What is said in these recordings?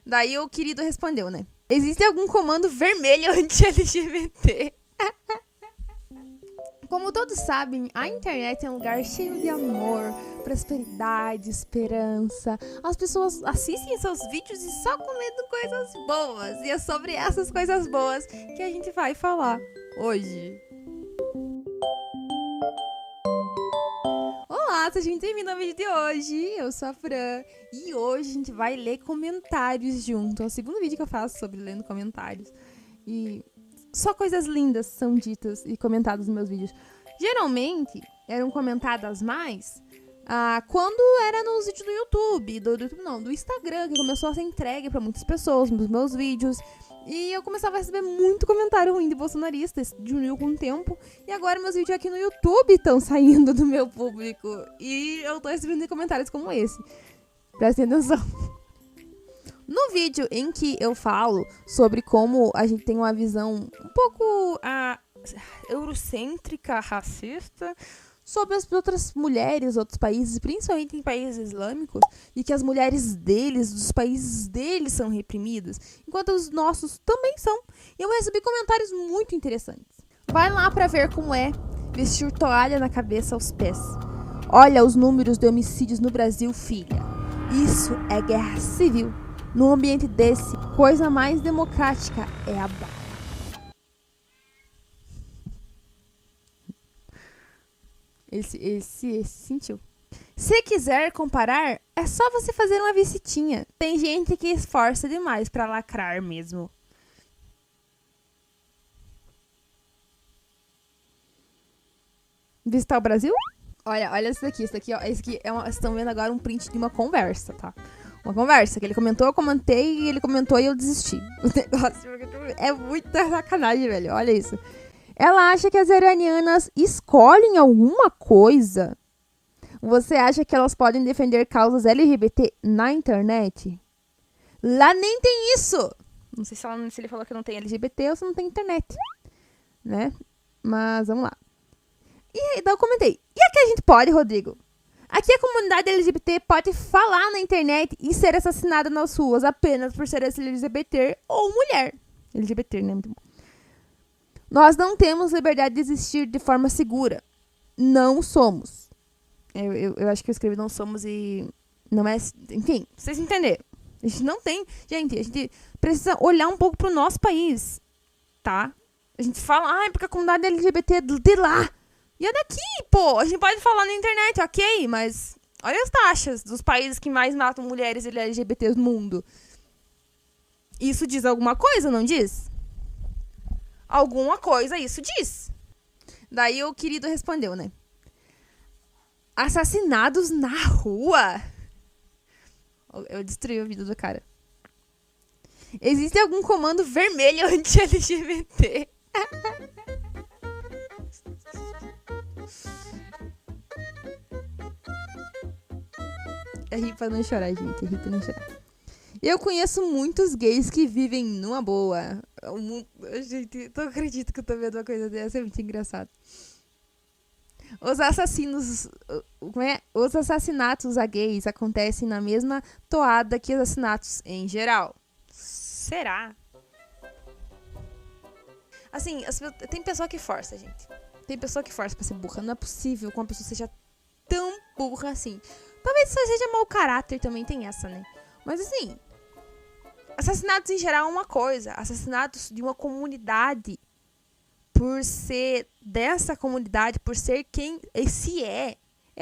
Daí o querido respondeu, né? Existe algum comando vermelho anti-LGBT? Como todos sabem, a internet é um lugar cheio de amor, prosperidade, esperança. As pessoas assistem seus vídeos e só comentam coisas boas. E é sobre essas coisas boas que a gente vai falar hoje. Olá, seja bem-vindo ao vídeo de hoje. Eu sou a Fran e hoje a gente vai ler comentários junto. É o segundo vídeo que eu faço sobre lendo comentários. E só coisas lindas são ditas e comentadas nos meus vídeos. Geralmente, eram comentadas mais quando era nos vídeos do YouTube, do Instagram, que começou a ser entregue para muitas pessoas nos meus vídeos. E eu começava a receber muito comentário ruim de bolsonaristas, diminuiu com o tempo. E agora meus vídeos aqui no YouTube estão saindo do meu público. E eu tô recebendo comentários como esse. Prestem atenção. No vídeo em que eu falo sobre como a gente tem uma visão um pouco eurocêntrica, racista, sobre as outras mulheres, outros países, principalmente em países islâmicos, e que as mulheres deles, dos países deles, são reprimidas, enquanto os nossos também são. E eu recebi comentários muito interessantes. Vai lá pra ver como é vestir toalha na cabeça aos pés. Olha os números de homicídios no Brasil, filha. Isso é guerra civil. Num ambiente desse, coisa mais democrática é a barra. Esse sentiu. Se quiser comparar, é só você fazer uma visitinha. Tem gente que esforça demais pra lacrar mesmo. Visitar o Brasil? Olha isso daqui, ó. Esse aqui vocês estão vendo agora um print de uma conversa, tá? Uma conversa que ele comentou, eu comentei, e ele comentou e eu desisti. O negócio é muita sacanagem, velho. Olha isso. Ela acha que as iranianas escolhem alguma coisa? Você acha que elas podem defender causas LGBT na internet? Lá nem tem isso! Não sei se ele falou que não tem LGBT ou se não tem internet. Né? Mas vamos lá. E aí, então eu comentei. E aqui a gente pode, Rodrigo? Aqui a comunidade LGBT pode falar na internet e ser assassinada nas ruas apenas por ser LGBT ou mulher. LGBT, né? Muito bom. Nós não temos liberdade de existir de forma segura. Não somos. Eu acho que eu escrevi não somos e não é... Enfim, vocês entenderam. A gente não tem... Gente, a gente precisa olhar um pouco pro nosso país, tá? A gente fala, porque a comunidade LGBT é de lá. E é daqui, pô. A gente pode falar na internet, ok, mas olha as taxas dos países que mais matam mulheres LGBTs no mundo. Isso diz alguma coisa, não diz? Alguma coisa isso diz. Daí o querido respondeu, né? Assassinados na rua? Eu destruí a vida do cara. Existe algum comando vermelho anti-LGBT? É rir pra não chorar, gente. É rir pra não chorar. Eu conheço muitos gays que vivem numa boa. Gente, não acredito que eu tô vendo uma coisa dessa. É muito engraçado. Os assassinatos a gays acontecem na mesma toada que os assassinatos em geral. Será? Assim, tem pessoa que força, gente. Tem pessoa que força pra ser burra. Não é possível que uma pessoa seja tão burra assim. Talvez só seja mau caráter, também tem essa, né? Mas assim, assassinatos em geral é uma coisa. Assassinatos de uma comunidade, por ser dessa comunidade, por ser quem esse é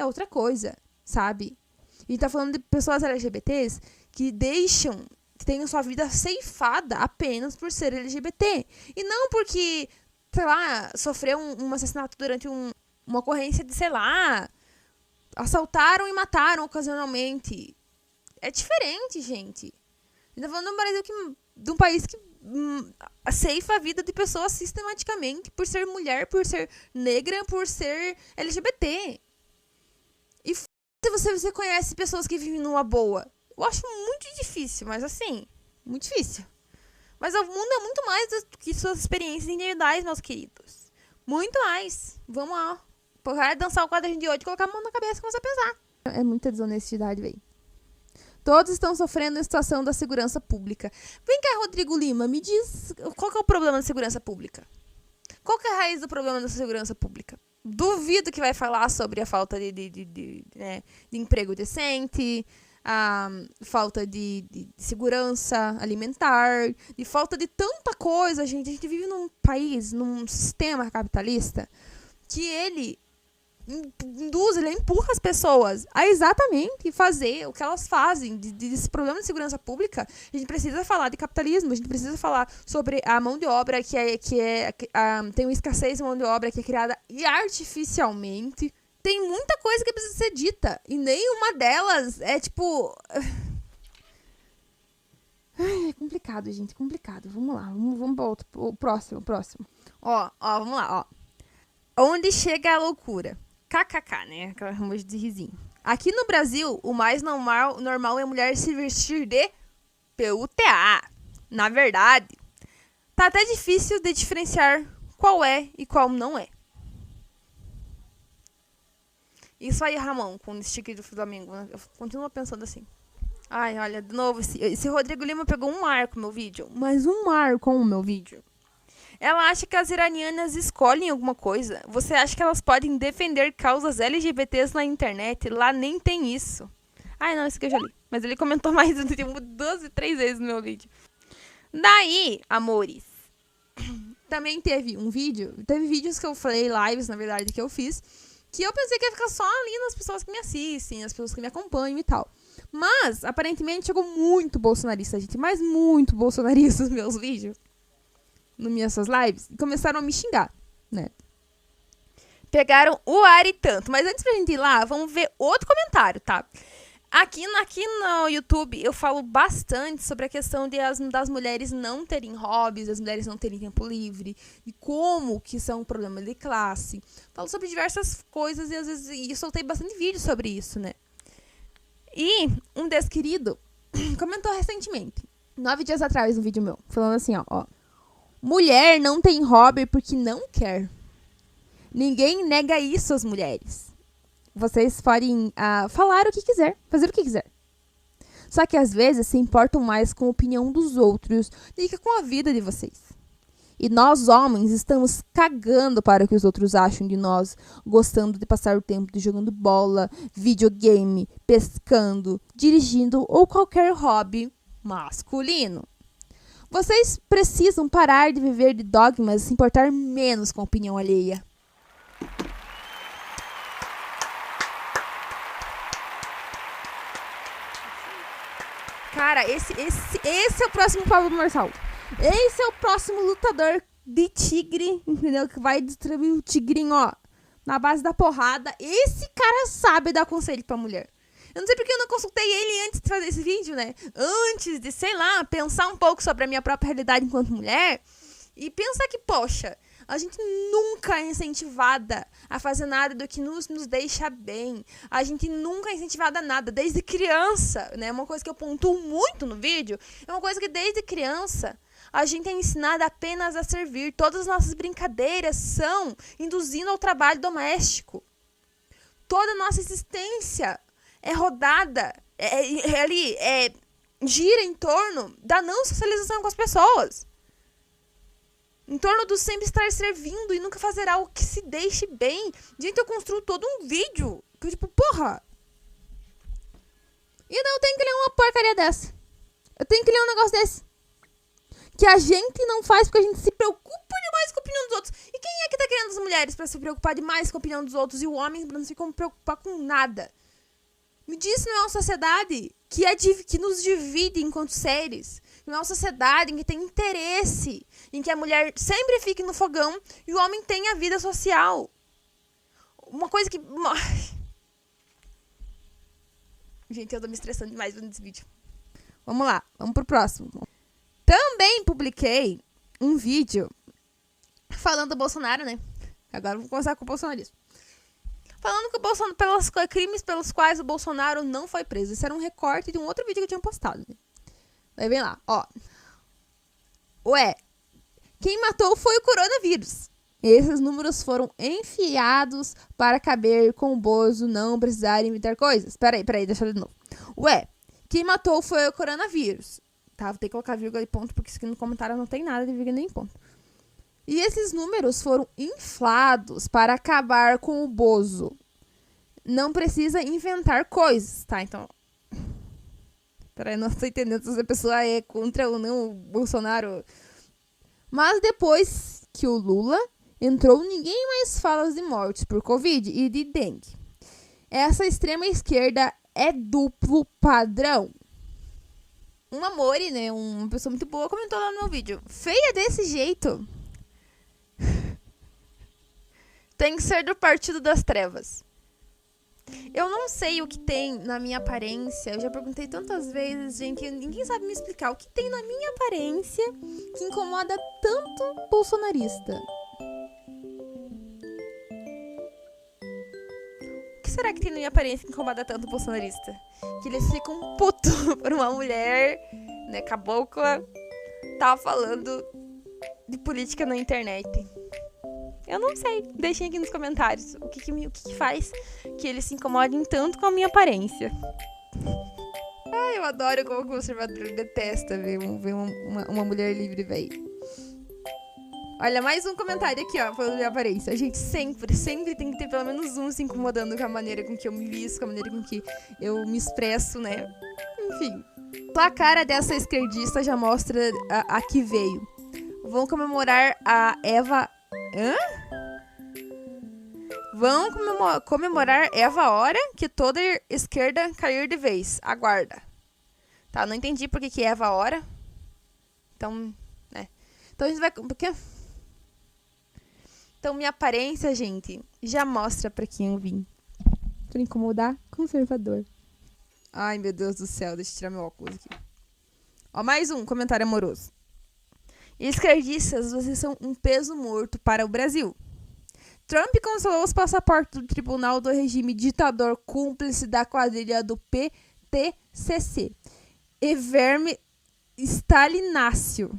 outra coisa, sabe? A gente tá falando de pessoas LGBTs que têm a sua vida ceifada apenas por ser LGBT. E não porque, sei lá, sofreu um assassinato durante uma ocorrência de, sei lá, assaltaram e mataram ocasionalmente. É diferente, gente. A gente tá falando de um país que ceifa a vida de pessoas sistematicamente por ser mulher, por ser negra, por ser LGBT. E se você conhece pessoas que vivem numa boa. Eu acho muito difícil, mas assim, muito difícil. Mas o mundo é muito mais do que suas experiências individuais, meus queridos. Muito mais. Vamos lá. Por dançar o quadradinho de hoje e colocar a mão na cabeça e começar a pesar. É muita desonestidade, velho. Todos estão sofrendo a situação da segurança pública. Vem cá, Rodrigo Lima, me diz qual que é o problema da segurança pública? Qual que é a raiz do problema da segurança pública? Duvido que vai falar sobre a falta de emprego decente, a falta de segurança alimentar, de falta de tanta coisa, gente. A gente vive num país, num sistema capitalista, que ele ele empurra as pessoas a exatamente fazer o que elas fazem. Desse problema de segurança pública, a gente precisa falar de capitalismo, a gente precisa falar sobre a mão de obra tem uma escassez de mão de obra que é criada artificialmente. Tem muita coisa que precisa ser dita, e nenhuma delas é tipo... Ai, é complicado, gente, complicado. Vamos lá, vamos para o próximo. Ó, vamos lá, ó. Onde chega a loucura? KKK, né? Aquela emoji de risinho. Aqui no Brasil, o mais normal é a mulher se vestir de PUTA. Na verdade, tá até difícil de diferenciar qual é e qual não é. Isso aí, Ramon, com o sticker do Flamengo. Eu continuo pensando assim. Ai, olha, de novo, esse Rodrigo Lima pegou um marco no meu vídeo. Mas um marco com o meu vídeo. Ela acha que as iranianas escolhem alguma coisa? Você acha que elas podem defender causas LGBTs na internet? Lá nem tem isso. Ai, não, isso aqui eu já li. Mas ele comentou mais de 3 vezes no meu vídeo. Daí, amores, também teve um vídeo. Teve vídeos que eu falei, lives, na verdade, que eu fiz, que eu pensei que ia ficar só ali nas pessoas que me assistem, as pessoas que me acompanham e tal. Mas, aparentemente, chegou muito bolsonarista, gente. Mas muito bolsonarista nos meus vídeos. Nas minhas lives. E começaram a me xingar, né? Pegaram o ar e tanto. Mas antes pra gente ir lá, vamos ver outro comentário, tá? Aqui no YouTube eu falo bastante sobre a questão das mulheres não terem hobbies, das mulheres não terem tempo livre, e como que são um problema de classe. Falo sobre diversas coisas e às vezes eu soltei bastante vídeo sobre isso, né? E um desquerido comentou recentemente, 9 dias atrás, um vídeo meu, falando assim, ó. Mulher não tem hobby porque não quer. Ninguém nega isso às mulheres. Vocês podem falar o que quiser, fazer o que quiser. Só que às vezes se importam mais com a opinião dos outros do que com a vida de vocês. E nós, homens, estamos cagando para o que os outros acham de nós, gostando de passar o tempo de jogando bola, videogame, pescando, dirigindo ou qualquer hobby masculino. Vocês precisam parar de viver de dogmas e se importar menos com a opinião alheia. Cara, esse é o próximo Pablo Marçal. Esse é o próximo lutador de tigre, entendeu? Que vai distribuir o tigrinho, ó, na base da porrada. Esse cara sabe dar conselho pra mulher. Eu não sei porque eu não consultei ele antes de fazer esse vídeo, né? Antes de, sei lá, pensar um pouco sobre a minha própria realidade enquanto mulher. E pensar que, poxa, a gente nunca é incentivada a fazer nada do que nos deixa bem. A gente nunca é incentivada a nada, desde criança, né? Uma coisa que eu pontuo muito no vídeo, é uma coisa que desde criança a gente é ensinada apenas a servir. Todas as nossas brincadeiras são induzindo ao trabalho doméstico. Toda a nossa existência é rodada, gira em torno da não socialização com as pessoas. Em torno do sempre estar servindo e nunca fazer algo que se deixe bem. Gente, eu construo todo um vídeo que eu, tipo, porra. E daí eu tenho que ler uma porcaria dessa. Eu tenho que ler um negócio desse. Que a gente não faz porque a gente se preocupa demais com a opinião dos outros. E quem é que tá querendo as mulheres pra se preocupar demais com a opinião dos outros e o homem pra não se preocupar com nada? Me diz se não é uma sociedade que nos divide enquanto seres. Não é uma sociedade em que tem interesse, em que a mulher sempre fique no fogão e o homem tenha vida social. Uma coisa que... Gente, eu tô me estressando demais vendo esse vídeo. Vamos lá, vamos pro próximo. Também publiquei um vídeo falando do Bolsonaro, né? Agora vamos começar com o bolsonarismo. Falando que o Bolsonaro, pelos crimes pelos quais o Bolsonaro não foi preso. Isso era um recorte de um outro vídeo que eu tinha postado, né? Daí vem lá, ó. Ué, quem matou foi o coronavírus. Esses números foram enfiados para caber com o Bozo não precisar inventar coisas. Peraí, deixa eu ler de novo. Ué, Quem matou foi o coronavírus. Tá, vou ter que colocar vírgula e ponto, porque isso aqui no comentário não tem nada de vírgula nem ponto. E esses números foram inflados para acabar com o Bozo. Não precisa inventar coisas, tá? Então... Peraí, não tô entendendo se essa pessoa é contra ou não o Bolsonaro. Mas depois que o Lula entrou, ninguém mais fala de mortes por Covid e de dengue. Essa extrema esquerda é duplo padrão. Um amore, né? Uma pessoa muito boa comentou lá no meu vídeo. Feia desse jeito. Tem que ser do Partido das Trevas. Eu não sei o que tem na minha aparência. Eu já perguntei tantas vezes, gente, que ninguém sabe me explicar o que tem na minha aparência que incomoda tanto bolsonarista. O que será que tem na minha aparência que incomoda tanto bolsonarista? Que eles ficam putos por uma mulher, né, cabocla, tá falando de política na internet. Eu não sei. Deixem aqui nos comentários o que faz que eles se incomodem tanto com a minha aparência. Ai, eu adoro como o conservador detesta ver uma mulher livre, velho. Olha, mais um comentário aqui, ó, falando da minha aparência. A gente sempre tem que ter pelo menos um se incomodando com a maneira com que eu me visto, com a maneira com que eu me expresso, né? Enfim. A cara dessa esquerdista já mostra a que veio. Vão comemorar a Eva... Hã? Vão comemorar Eva hora que toda esquerda cair de vez. Aguarda. Tá, não entendi por que Eva hora. Então, né. Então a gente vai... Porque... Então minha aparência, gente, já mostra pra quem eu vim. Pra incomodar, conservador. Ai, meu Deus do céu. Deixa eu tirar meu óculos aqui. Ó, mais um comentário amoroso. Esquerdistas, vocês são um peso morto para o Brasil. Trump cancelou os passaportes do tribunal do regime ditador cúmplice da quadrilha do PTCC. E verme stalináceo.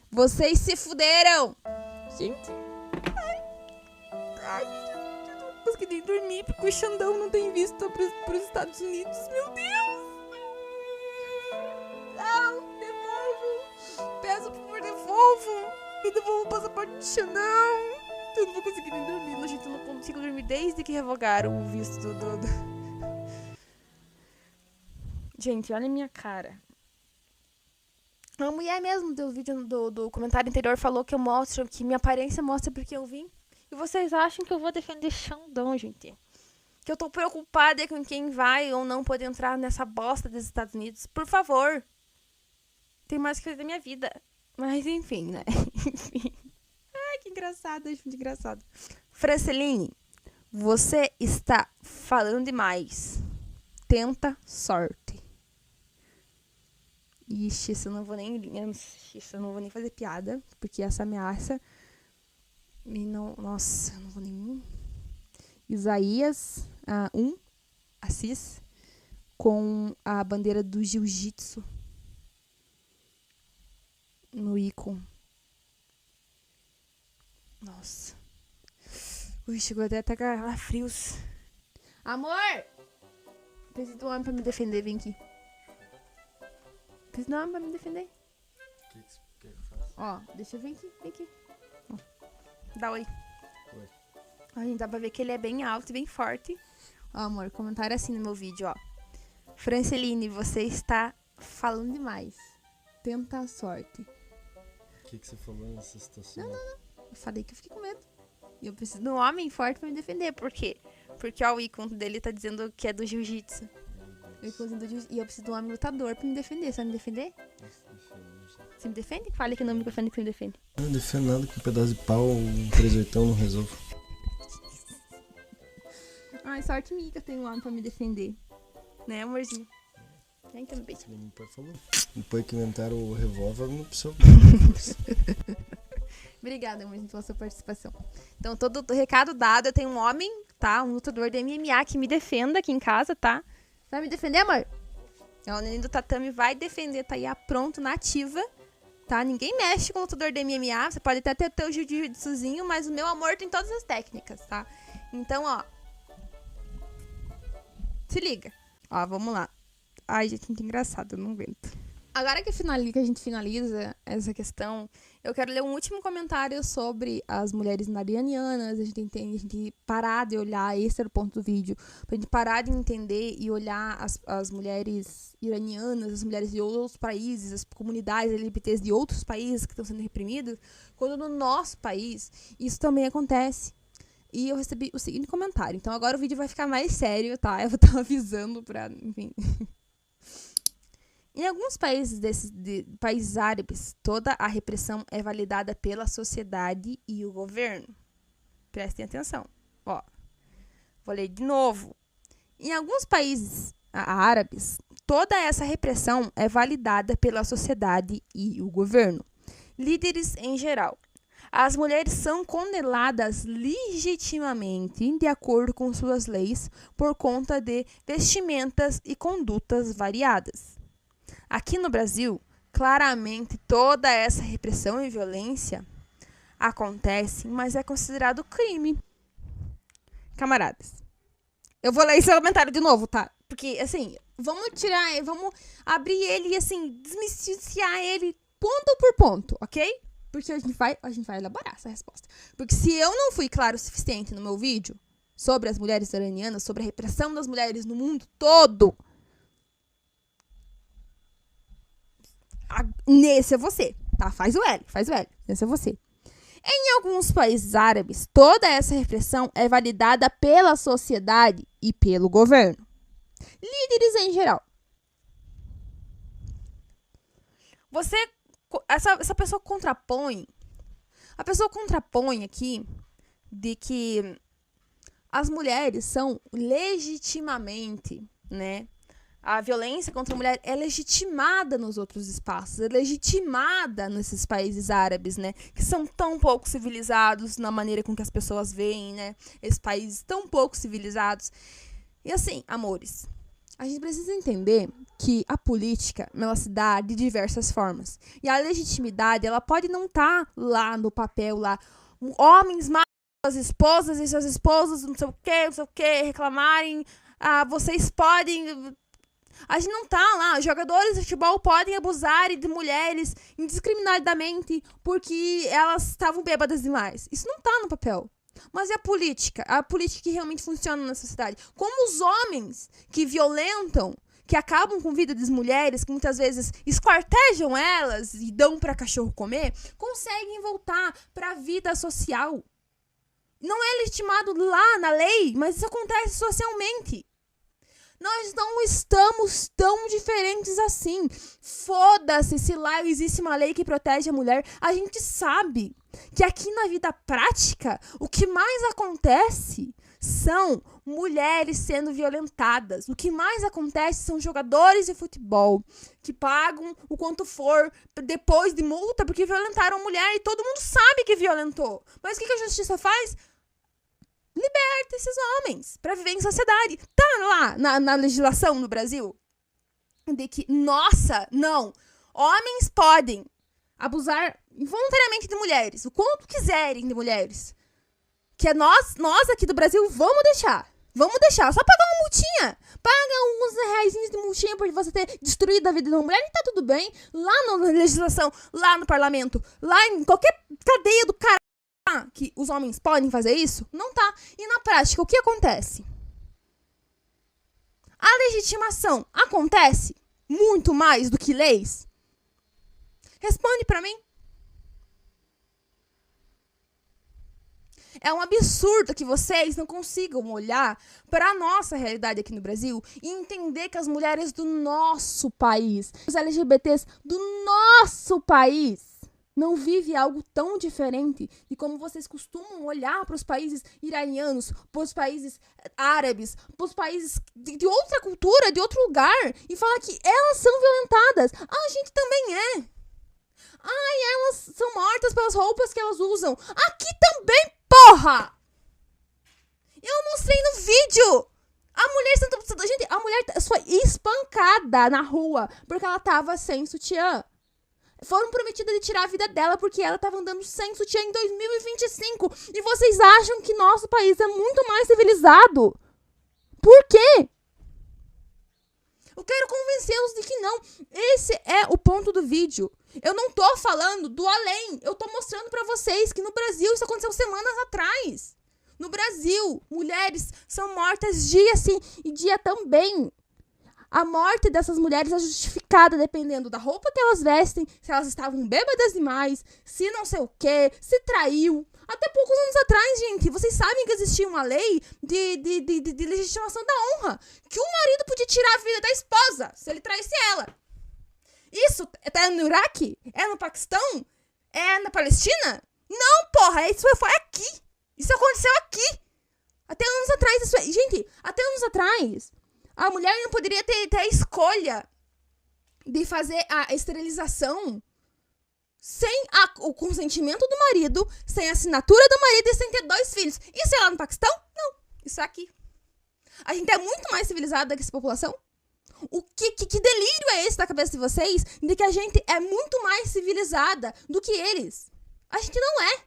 Vocês se fuderam. Gente. Ai, eu não consegui nem dormir porque o Xandão não tem vista para os Estados Unidos. Meu Deus. Não, devolvo. Peço por favor, devolvo. Eu devolvo o passaporte do Xandão. Eu não vou conseguir nem dormir, gente. Eu não consigo dormir desde que revogaram o visto do... Gente, olha a minha cara. A mulher mesmo do vídeo do comentário anterior falou que eu mostro, que minha aparência mostra porque eu vim. E vocês acham que eu vou defender Xandão, gente? Que eu tô preocupada com quem vai ou não pode entrar nessa bosta dos Estados Unidos. Por favor. Tem mais que fazer da minha vida. Mas enfim, né? Enfim. Ai, que engraçado, acho muito engraçado. Franceline, você está falando demais. Tenta sorte. Ixi, isso eu não vou nem fazer piada, porque essa ameaça nossa, eu não vou nem. Isaías 1, Assis, com a bandeira do jiu-jitsu no ícone. Nossa. Ui, chegou até a tacar frios. Amor! Preciso de um homem pra me defender, vem aqui. Preciso de um homem pra me defender. O que que eu faço? Ó, deixa eu vir aqui, vem aqui. Ó. Dá oi. Oi. A gente dá pra ver que ele é bem alto e bem forte. Ó, amor, comentário assim no meu vídeo, ó. Franceline, você está falando demais. Tenta a sorte. O que você falou nessa situação? Não. Eu falei que eu fiquei com medo. E eu preciso de um homem forte pra me defender. Por quê? Porque ó, o ícone dele tá dizendo que é do jiu-jitsu. E eu preciso de um homem lutador pra me defender. Você vai me defender? Você me defende? Fale que não me defende, que você me defende. Não defendo nada com um pedaço de pau, um 38 não resolvo. Ai, sorte minha que eu tenho um homem pra me defender. Né, amorzinho? Vem cá, meu beijo. Meu pai falou. Depois que inventaram o revólver, não precisou. Obrigada, amorzinho, pela sua participação. Então, todo recado dado, eu tenho um homem, tá? Um lutador de MMA que me defenda aqui em casa, tá? Vai me defender, amor? O neném do tatame vai defender, tá aí pronto, na ativa, tá? Ninguém mexe com o lutador de MMA, você pode até ter o teu jiu-jitsuzinho, mas o meu amor tem todas as técnicas, tá? Então, ó, se liga. Ó, vamos lá. Ai, gente, muito engraçado, eu não aguento. Agora que a gente finaliza essa questão, eu quero ler um último comentário sobre as mulheres iranianas. A gente parar de olhar, esse era o ponto do vídeo, pra gente parar de entender e olhar as mulheres iranianas, as mulheres de outros países, as comunidades LGBTs de outros países que estão sendo reprimidas, quando no nosso país isso também acontece. E eu recebi o seguinte comentário. Então agora o vídeo vai ficar mais sério, tá? Eu vou estar avisando pra, enfim... Em alguns países países árabes, toda a repressão é validada pela sociedade e o governo. Prestem atenção. Ó, vou ler de novo. Em alguns países árabes, toda essa repressão é validada pela sociedade e o governo. Líderes em geral. As mulheres são condenadas legitimamente de acordo com suas leis por conta de vestimentas e condutas variadas. Aqui no Brasil, claramente toda essa repressão e violência acontece, mas é considerado crime. Camaradas, eu vou ler esse comentário de novo, tá? Porque, assim, vamos abrir ele e, assim, desmistificar ele ponto por ponto, ok? Porque a gente vai elaborar essa resposta. Porque se eu não fui claro o suficiente no meu vídeo sobre as mulheres iranianas, sobre a repressão das mulheres no mundo todo, nesse é você, tá? Faz o L. Nesse é você. Em alguns países árabes, toda essa repressão é validada pela sociedade e pelo governo. Líderes em geral. Essa pessoa contrapõe. A pessoa contrapõe aqui de que as mulheres são legitimamente, né? A violência contra a mulher é legitimada nos outros espaços, é legitimada nesses países árabes, né? Que são tão pouco civilizados na maneira com que as pessoas veem, né? Esses países tão pouco civilizados. E assim, amores, a gente precisa entender que a política, ela se dá de diversas formas. E a legitimidade, ela pode não estar lá no papel, lá. Homens matam suas esposas e seus esposos, não sei o que, reclamarem. Vocês podem... A gente não tá lá. Jogadores de futebol podem abusar de mulheres indiscriminadamente porque elas estavam bêbadas demais. Isso não tá no papel. Mas é a política que realmente funciona na sociedade. Como os homens que violentam, que acabam com a vida das mulheres, que muitas vezes esquartejam elas e dão para cachorro comer, conseguem voltar para a vida social. Não é legitimado lá na lei, mas isso acontece socialmente. Nós não estamos tão diferentes assim. Foda-se se lá existe uma lei que protege a mulher. A gente sabe que aqui na vida prática, o que mais acontece são mulheres sendo violentadas. O que mais acontece são jogadores de futebol que pagam o quanto for depois de multa porque violentaram a mulher e todo mundo sabe que violentou. Mas o que a justiça faz? Liberta esses homens pra viver em sociedade. Tá lá na legislação no Brasil de que, nossa, não, homens podem abusar voluntariamente de mulheres, o quanto quiserem de mulheres. Que é nós aqui do Brasil vamos deixar, só pagar uma multinha. Paga uns reaisinhos de multinha por você ter destruído a vida de uma mulher e tá tudo bem. Lá na legislação, lá no parlamento, lá em qualquer cadeia do caralho que os homens podem fazer isso? Não tá. E na prática, o que acontece? A legitimação acontece muito mais do que leis? Responde pra mim. É um absurdo que vocês não consigam olhar para a nossa realidade aqui no Brasil e entender que as mulheres do nosso país, os LGBTs do nosso país, não vive algo tão diferente de como vocês costumam olhar para os países iranianos, para os países árabes, para os países de outra cultura, de outro lugar, e falar que elas são violentadas. A gente também é. Ai, elas são mortas pelas roupas que elas usam. Aqui também, porra! Eu mostrei no vídeo. A mulher foi espancada na rua porque ela tava sem sutiã. Foram prometidas de tirar a vida dela porque ela estava andando sem sutiã em 2025. E vocês acham que nosso país é muito mais civilizado? Por quê? Eu quero convencê-los de que não. Esse é o ponto do vídeo. Eu não tô falando do além. Eu tô mostrando pra vocês que no Brasil isso aconteceu semanas atrás. No Brasil, mulheres são mortas dia sim e dia também. A morte dessas mulheres é justificada dependendo da roupa que elas vestem, se elas estavam bêbadas demais, se não sei o que, se traiu. Até poucos anos atrás, gente, vocês sabem que existia uma lei de legitimação da honra, que o marido podia tirar a vida da esposa se ele traísse ela. Isso é no Iraque? É no Paquistão? É na Palestina? Não, porra, isso foi aqui. Isso aconteceu aqui. Até anos atrás, gente, até anos atrás, a mulher não poderia ter a escolha de fazer a esterilização sem o consentimento do marido, sem a assinatura do marido e sem ter 2 filhos. Isso é lá no Paquistão? Não, isso é aqui. A gente é muito mais civilizada que essa população. Que delírio é esse da cabeça de vocês de que a gente é muito mais civilizada do que eles? A gente não é.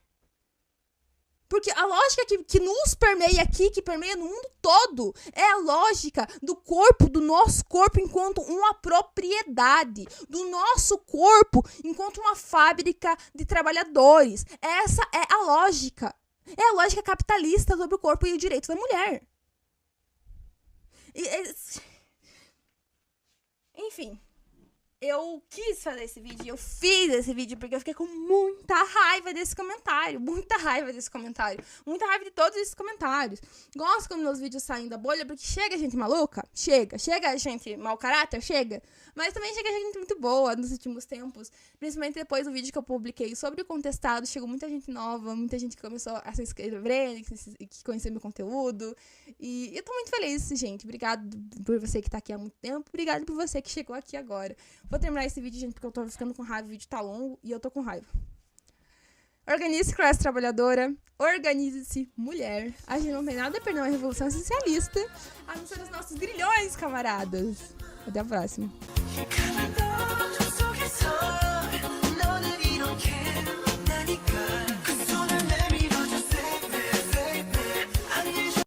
Porque a lógica que nos permeia aqui, que permeia no mundo todo, é a lógica do corpo, do nosso corpo enquanto uma propriedade, do nosso corpo enquanto uma fábrica de trabalhadores. Essa é a lógica. É a lógica capitalista sobre o corpo e o direito da mulher. Enfim. Eu quis fazer esse vídeo, eu fiz esse vídeo porque eu fiquei com muita raiva desse comentário, muita raiva de todos esses comentários. Gosto quando meus vídeos saem da bolha, porque chega gente maluca, chega gente mau caráter, chega, mas também chega gente muito boa nos últimos tempos, principalmente depois do vídeo que eu publiquei sobre o contestado, chegou muita gente nova, muita gente que começou a se inscrever, que conheceu meu conteúdo, e eu tô muito feliz, gente, obrigado por você que tá aqui há muito tempo, obrigado por você que chegou aqui agora. Vou terminar esse vídeo, gente, porque eu tô ficando com raiva. O vídeo tá longo e eu tô com raiva. Organize-se, classe trabalhadora. Organize-se, mulher. A gente não tem nada a perder uma revolução socialista. A não ser os nossos grilhões, camaradas. Até a próxima.